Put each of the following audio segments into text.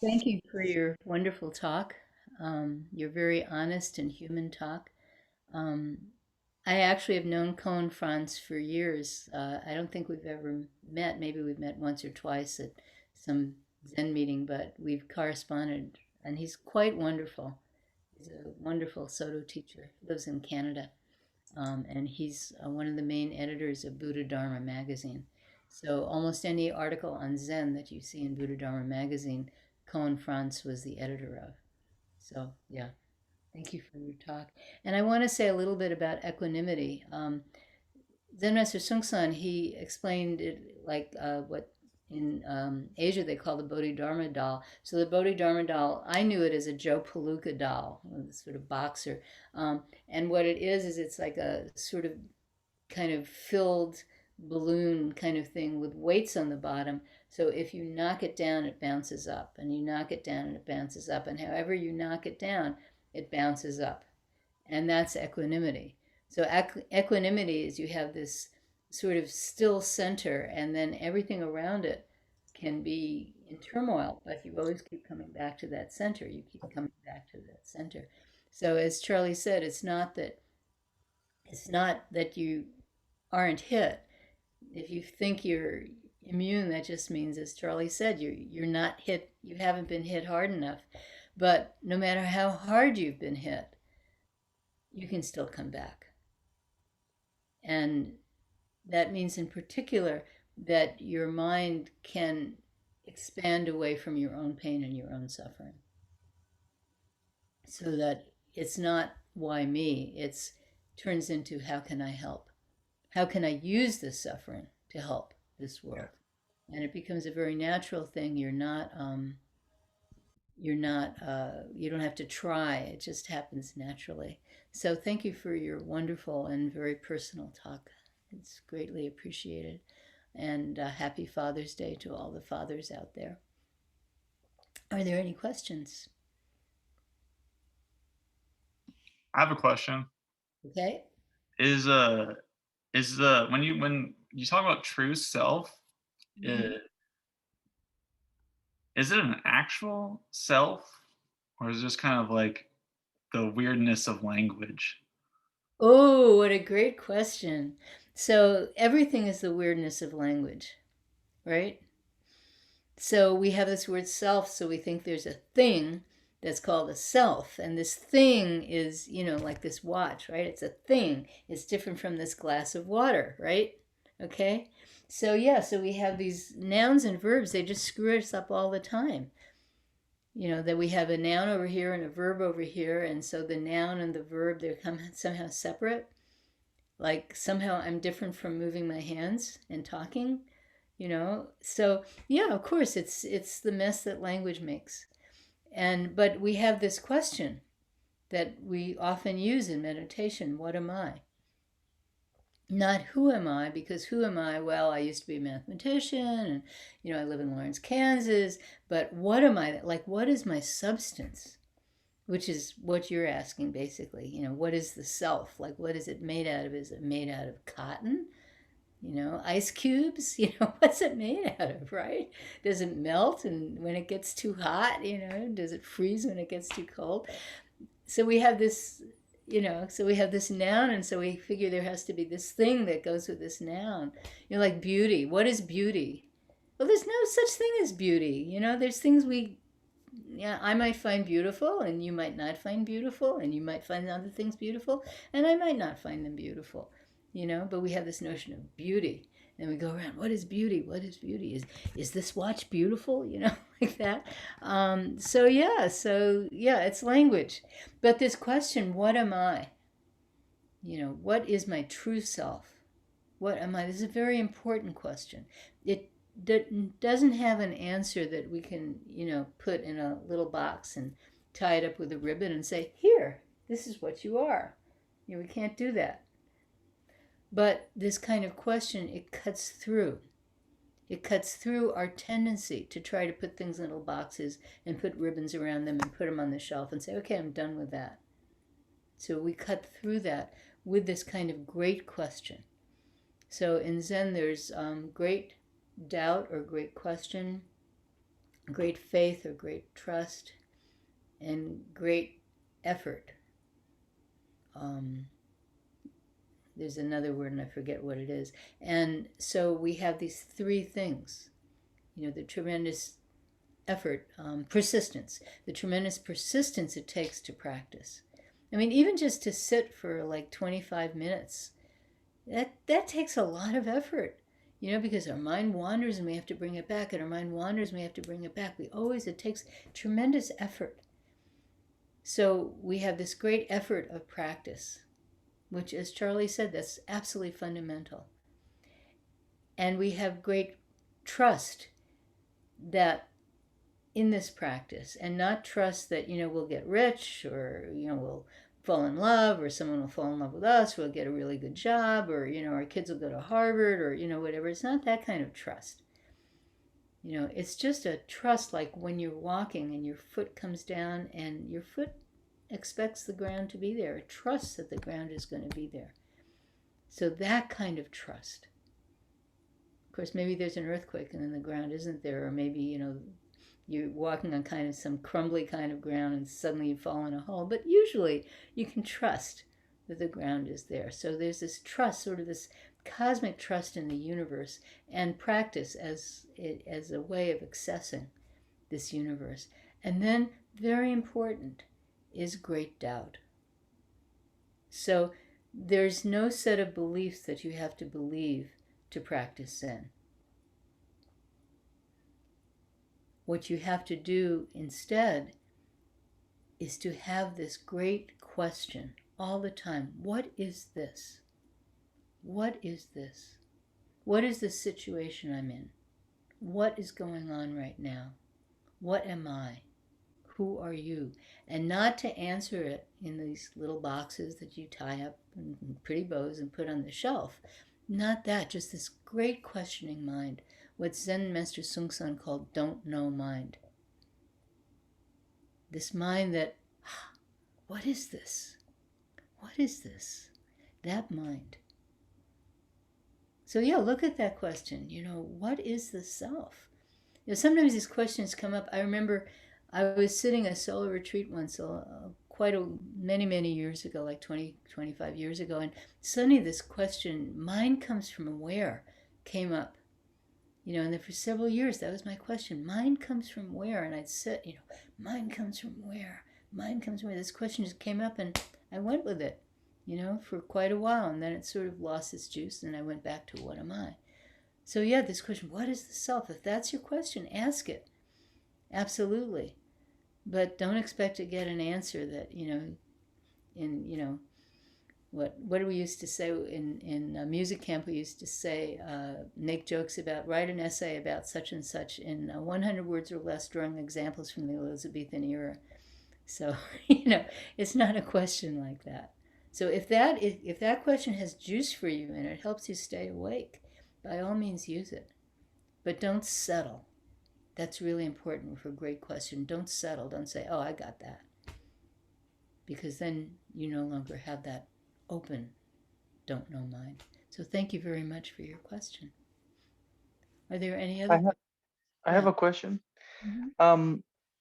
Thank you for your wonderful talk. Your very honest and human talk. Um, I actually have known Cohen Franz for years. I don't think we've ever met. Maybe we've met once or twice at some Zen meeting, but we've corresponded, and he's quite wonderful. He's a wonderful Soto teacher. He lives in Canada, and he's one of the main editors of Buddha Dharma magazine. So almost any article on Zen that you see in Buddha Dharma magazine, Cohen Franz was the editor of. So yeah, thank you for your talk. And I want to say a little bit about equanimity. Zen Master Sungsan, he explained it like what in Asia they call the Bodhidharma doll. So the Bodhidharma doll, I knew it as a Joe Palooka doll, a sort of boxer. And what it is it's like a sort of kind of filled balloon kind of thing with weights on the bottom. So if you knock it down, it bounces up, and you knock it down, and it bounces up, and however you knock it down, it bounces up, and that's equanimity. So equanimity is you have this sort of still center, and then everything around it can be in turmoil, but you always keep coming back to that center. You keep coming back to that center. So as Charlie said, it's not that you aren't hit. If you think you're immune, that just means, as Charlie said, you're not hit. You haven't been hit hard enough. But no matter how hard you've been hit, you can still come back. And that means, in particular, that your mind can expand away from your own pain and your own suffering, so that it's not why me. It's turns into how can I help? How can I use this suffering to help this world? And it becomes a very natural thing. You don't have to try. It just happens naturally. So thank you for your wonderful and very personal talk. It's greatly appreciated. And happy Father's Day to all the fathers out there. Are there any questions? I have a question. Okay. Is is the when you talk about true self, uh, Mhm. is it an actual self, or is it just kind of like the weirdness of language? Oh, what a great question. So everything is the weirdness of language, right? So we have this word self, so we think there's a thing that's called a self. And this thing is, like this watch, right? It's a thing. It's different from this glass of water, right? Okay? So, yeah, so we have these nouns and verbs, they just screw us up all the time. That we have a noun over here and a verb over here. And so the noun and the verb, they're somehow separate. Like somehow I'm different from moving my hands and talking. So yeah, of course it's the mess that language makes. But we have this question that we often use in meditation: what am I? Not who am I, because who am I? Well, I used to be a mathematician, and I live in Lawrence, Kansas. But what am I? Like, what is my substance? Which is what you're asking, basically. What is the self? Like, what is it made out of? Is it made out of cotton? Ice cubes, what's it made out of, right? Does it melt and when it gets too hot, does it freeze when it gets too cold? So we have this noun, and so we figure there has to be this thing that goes with this noun. Like beauty. What is beauty? Well, there's no such thing as beauty. There's things yeah, I might find beautiful, and you might not find beautiful, and you might find other things beautiful, and I might not find them beautiful. But we have this notion of beauty, and we go around, what is beauty? What is beauty? Is this watch beautiful? Like that. So yeah, it's language. But this question, what am I? What is my true self? What am I? This is a very important question. It doesn't have an answer that we can, put in a little box and tie it up with a ribbon and say, here, this is what you are. We can't do that. But this kind of question, it cuts through. It cuts through our tendency to try to put things in little boxes and put ribbons around them and put them on the shelf and say, okay, I'm done with that. So we cut through that with this kind of great question. So in Zen, there's great doubt or great question, great faith or great trust, and great effort. Um, there's another word and I forget what it is. And so we have these three things, the tremendous effort, persistence, the tremendous persistence it takes to practice. I mean, even just to sit for like 25 minutes, that takes a lot of effort, because our mind wanders and we have to bring it back, and our mind wanders and we have to bring it back. It takes tremendous effort. So we have this great effort of practice, which, as Charlie said, that's absolutely fundamental. And we have great trust that in this practice, and not trust that, we'll get rich, or, we'll fall in love, or someone will fall in love with us, we'll get a really good job, or, our kids will go to Harvard, or, whatever. It's not that kind of trust. It's just a trust like when you're walking and your foot comes down and your foot expects the ground to be there. It trusts that the ground is going to be there. So that kind of trust. Of course, maybe there's an earthquake and then the ground isn't there, or maybe, you're walking on kind of some crumbly kind of ground and suddenly you fall in a hole. But usually you can trust that the ground is there. So there's this trust, sort of this cosmic trust in the universe, and practice as a way of accessing this universe. And then, very important, is great doubt. So there's no set of beliefs that you have to believe to practice Zen. What you have to do instead is to have this great question all the time. What is this? What is this? What is the situation I'm in? What is going on right now? What am I? Who are you? And not to answer it in these little boxes that you tie up in pretty bows and put on the shelf. Not that, just this great questioning mind. What Zen Master Sung-san called don't know mind. This mind that, what is this? What is this? That mind. So yeah, look at that question. What is the self? Sometimes these questions come up. I remember I was sitting a solo retreat once, many years ago, like 20, 25 years ago, and suddenly this question, mind comes from where, came up. And then for several years, that was my question. Mind comes from where? And I'd sit, mind comes from where? Mind comes from where? This question just came up and I went with it, for quite a while. And then it sort of lost its juice and I went back to what am I? So yeah, this question, what is the self? If that's your question, ask it. Absolutely. But don't expect to get an answer that, what do we used to say in music camp? We used to say, make jokes about, write an essay about such and such in 100 words or less, drawing examples from the Elizabethan era. So, it's not a question like that. So if that question has juice for you and it helps you stay awake, by all means use it. But don't settle. That's really important for a great question. Don't settle. Don't say, oh, I got that. Because then you no longer have that open, don't know mind. So thank you very much for your question. Are there any other questions? I have a question. Mm-hmm.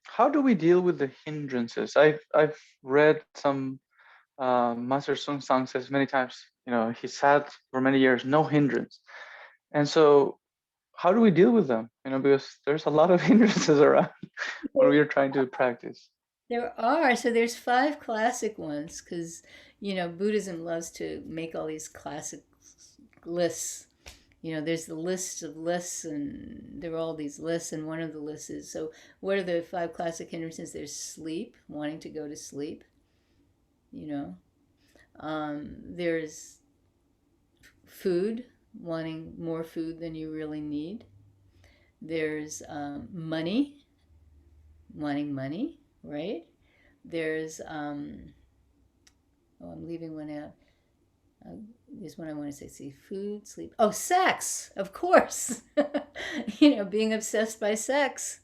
How do we deal with the hindrances? I've read some Master Sung Sang says many times, he sat for many years, no hindrance. And so how do we deal with them? Because there's a lot of hindrances around when we are trying to practice. There are. So there's 5 classic ones because, Buddhism loves to make all these classic lists. There's the list of lists and there are all these lists, and one of the lists is, so what are the 5 classic hindrances? There's sleep, wanting to go to sleep. There's food, wanting more food than you really need. There's money, wanting money, right? There's, I'm leaving one out. There's one I want to say. See, food, sleep. Oh, sex, of course. Being obsessed by sex.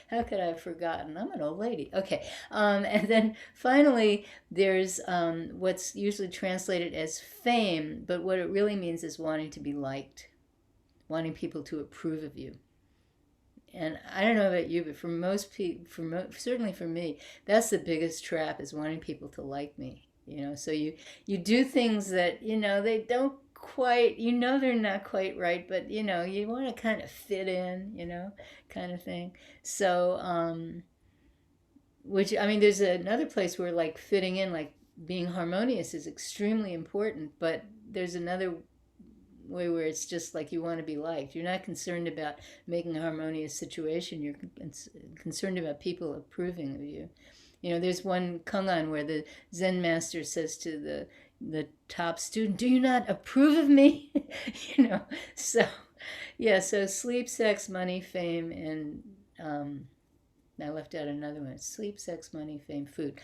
How could I have forgotten? I'm an old lady. Okay. And then finally, there's what's usually translated as fame, but what it really means is wanting to be liked, wanting people to approve of you. And I don't know about you, but for most people, certainly for me, that's the biggest trap, is wanting people to like me. So you do things that they don't quite, they're not quite right, but you want to kind of fit in, kind of thing. So which, I mean, there's another place where, like, fitting in, like being harmonious, is extremely important, but there's another way where it's just like you want to be liked. You're not concerned about making a harmonious situation. You're concerned about people approving of you. There's one koan where the Zen master says to the top student, "Do you not approve of me?" So yeah. So sleep, sex, money, fame, and I left out another one. Sleep, sex, money, fame, food.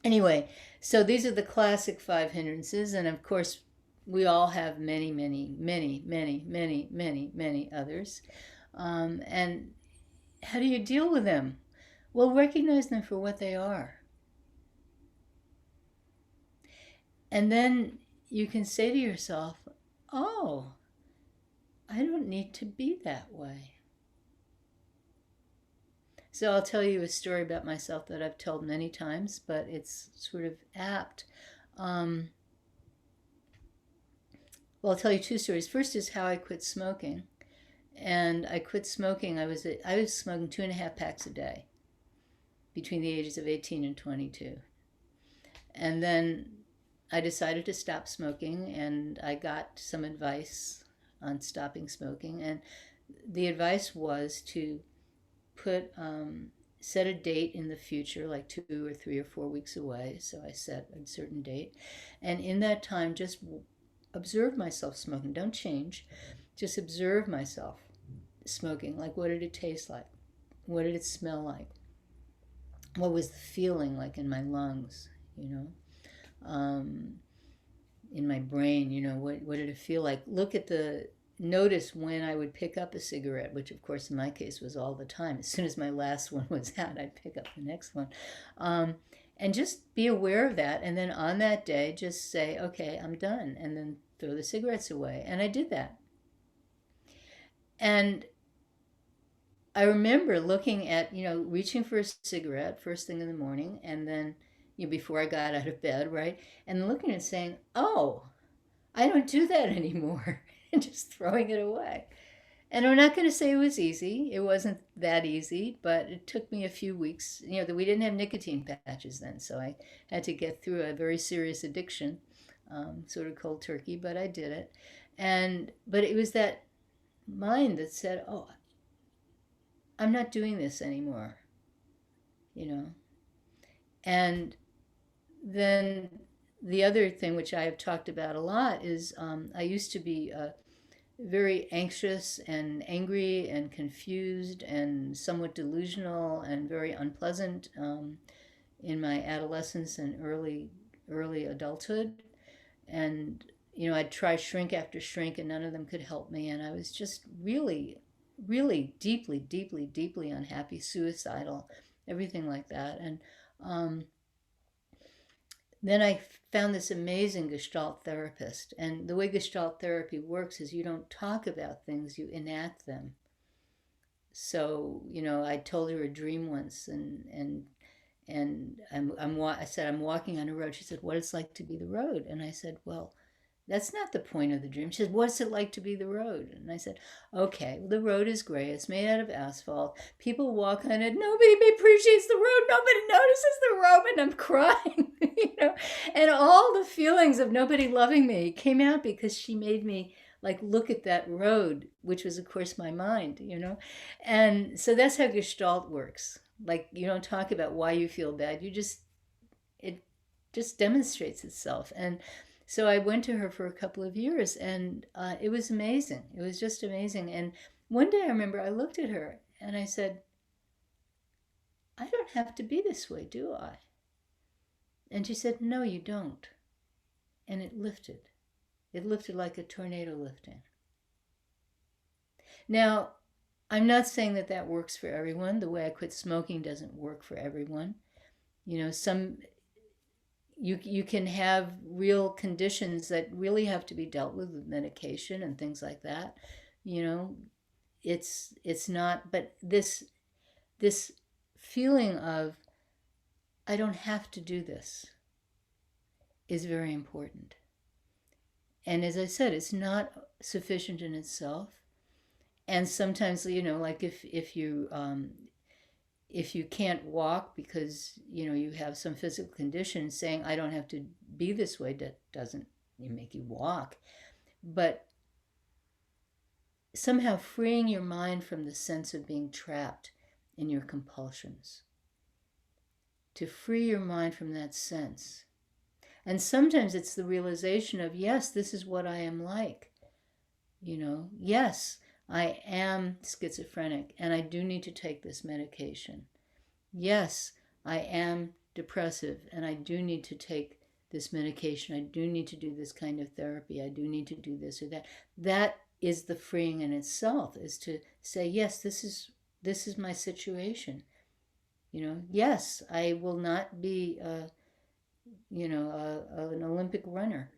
Anyway, so these are the classic 5 hindrances, and of course we all have many, many, many, many, many, many, many others. And how do you deal with them? Well, recognize them for what they are. And then you can say to yourself, oh, I don't need to be that way. So I'll tell you a story about myself that I've told many times, but it's sort of apt. Well, I'll tell you 2 stories. First is how I quit smoking. And I quit smoking. I was smoking 2.5 packs a day between the ages of 18 and 22. And then I decided to stop smoking, and I got some advice on stopping smoking. And the advice was to set a date in the future, like 2 or 3 or 4 weeks away. So I set a certain date, and in that time, just observe myself smoking. Don't change. Just observe myself smoking. Like, what did it taste like? What did it smell like? What was the feeling like in my lungs? In my brain. What did it feel like? Notice when I would pick up a cigarette, which of course in my case was all the time. As soon as my last one was out, I'd pick up the next one. And just be aware of that. And then on that day, just say, okay, I'm done. And then throw the cigarettes away. And I did that. And I remember looking at, reaching for a cigarette first thing in the morning, and then, before I got out of bed, right? And looking and saying, oh, I don't do that anymore. And just throwing it away. And I'm not going to say it was easy. It wasn't that easy, but it took me a few weeks. We didn't have nicotine patches then, so I had to get through a very serious addiction, sort of cold turkey, but I did it. But it was that mind that said, oh, I'm not doing this anymore, And then the other thing, which I have talked about a lot, is I used to be very anxious and angry and confused and somewhat delusional and very unpleasant in my adolescence and early adulthood. And I'd try shrink after shrink, and none of them could help me. And I was just really, really deeply, deeply, deeply unhappy, suicidal, everything like that. And then I found this amazing Gestalt therapist. And the way Gestalt therapy works is you don't talk about things, you enact them. So, I told her a dream once, and I said, I'm walking on a road. She said, what it's like to be the road. And I said, well, that's not the point of the dream. She said, what's it like to be the road? And I said, okay, well, the road is gray. It's made out of asphalt. People walk on it. Nobody appreciates the road. Nobody notices the road. And I'm crying, And all the feelings of nobody loving me came out because she made me look at that road, which was, of course, my mind, And so that's how Gestalt works. You don't talk about why you feel bad. It just demonstrates itself. And so I went to her for a couple of years, and it was amazing. It was just amazing. And one day I remember I looked at her and I said, I don't have to be this way, do I? And she said, no, you don't. And it lifted. It lifted like a tornado lifting. Now, I'm not saying that works for everyone. The way I quit smoking doesn't work for everyone. You can have real conditions that really have to be dealt with medication and things like that. it's not, but this feeling of I don't have to do this is very important. And as I said, it's not sufficient in itself. And sometimes, like if you can't walk because you have some physical condition, saying I don't have to be this way, that doesn't make you walk. But somehow freeing your mind from the sense of being trapped in your compulsions, to free your mind from that sense. And sometimes it's the realization of, yes, this is what I am like. Yes, I am schizophrenic and I do need to take this medication. Yes, I am depressive and I do need to take this medication. I do need to do this kind of therapy. I do need to do this or that. That is the freeing in itself, is to say, yes, this is my situation. Yes, I will not be an Olympic runner.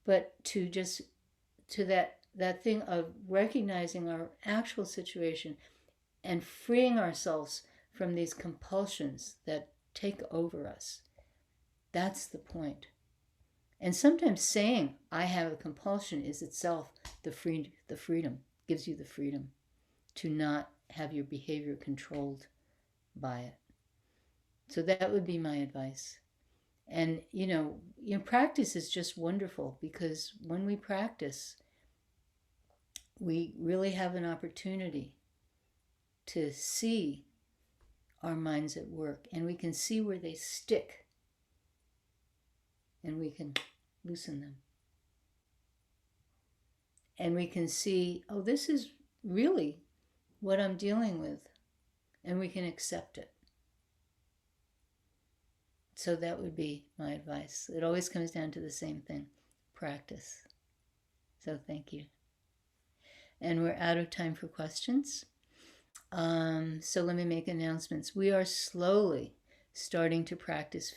But to that thing of recognizing our actual situation and freeing ourselves from these compulsions that take over us. That's the point. And sometimes saying I have a compulsion is itself the freedom, gives you the freedom to not have your behavior controlled by it. So that would be my advice. And practice is just wonderful, because when we practice, we really have an opportunity to see our minds at work, and we can see where they stick, and we can loosen them. And we can see, oh, this is really what I'm dealing with, and we can accept it. So that would be my advice. It always comes down to the same thing: practice. So thank you. And we're out of time for questions. So let me make announcements. We are slowly starting to practice